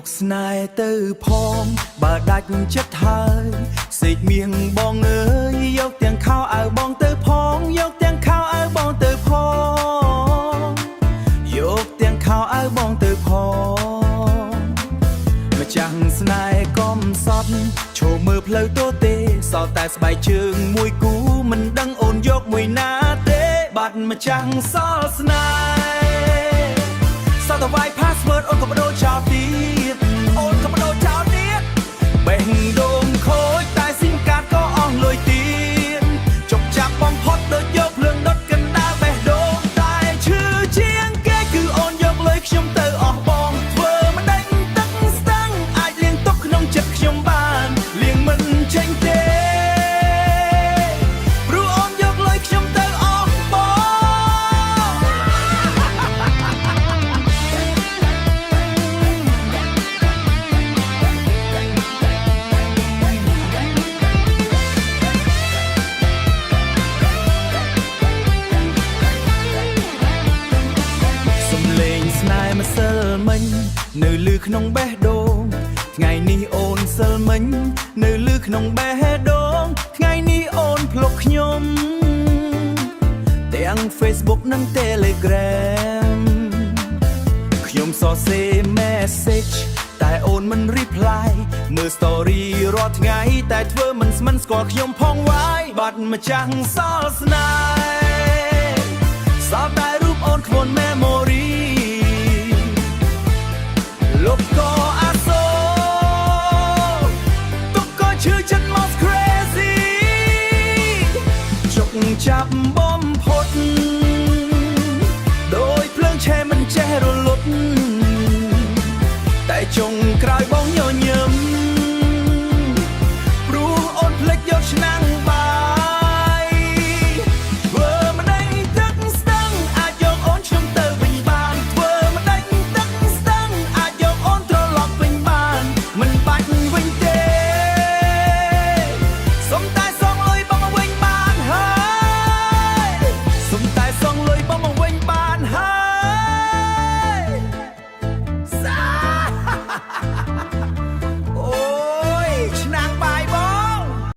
กស្នេហ៍ទៅផងបើដាច់ចិត្តហើយសេកមៀងបងអើយយកទាំងខោអាវបងទៅផងយកទាំងខោអាវបងទៅផងយកទាំងខោអាវបងទៅផងម្ចាស់ស្នេហ៍កុំសត់ឈោមើលផ្លូវតូទេសល់តែស្បែកជើងមួយគូមិនដឹងអូនយកមួយណាទេបាត់ម្ចាស់សល់ស្នេហ៍សល់តែវាយ password អូនក៏បដូរចោលទៀតអូនក៏បដូរចោលទៀតបេះដូងខូចតែស៊ីមកាតក៏អស់លុយទៀតចុកចាប់បំផុតដូចយកភ្លើងដុតកណ្ដាលបេះដូងតែឈឺជាងគេគឺអូនយកលុយខ្ញុំទៅអស់បងធ្វើមិនដេញទឹកស្ទឹងអាចលៀងទុកក្នុងចិត្តខ្ញុំបានលៀងមិនចេញទេព្រោះអូនយកលុយខ្ញុំទៅអស់បងសំឡេងស្នេហ៍ម្សិលមិញនៅលឺក្នុងបេះដូងថ្ងៃនេះអូនសិលមិញនៅលឺក្នុងបេះដូងថ្ងៃនេះអូនភ្លុកខ្ញុំទាំង Facebook និង Telegram ខ្ញុំសរសេរ message តែអូនមិន reply មើល story រាល់ថ្ងៃតែធ្វើមិនស្មិនស្គាល់ខ្ញុំផងវាយបាត់ម្ចាស់សល់ស្នេហ៍សល់តែរូបអូនខ្លួន memory លុបក៏អាសូរទុកក៏ឈឺចិត្តមក crazy ជុកចាប់បំផុតដោយភ្លើងឆេះមិនចេះរលត់តែចុងក្រោយបងញញឹមព្រោះអូនភ្លេចយកឆ្នាំងបាយធ្វើមិនដេញទឹកស្ទឹងអាចយកអូនខ្ញុំទៅវិញបានធ្វើមិនដេញទឹកស្ទឹងអាចយកអូនត្រឡប់វិញបានមិនបាច់វិញទេសុំតែសងលុយបងមកវិញបានហើយសុំតែសងលុយបងមក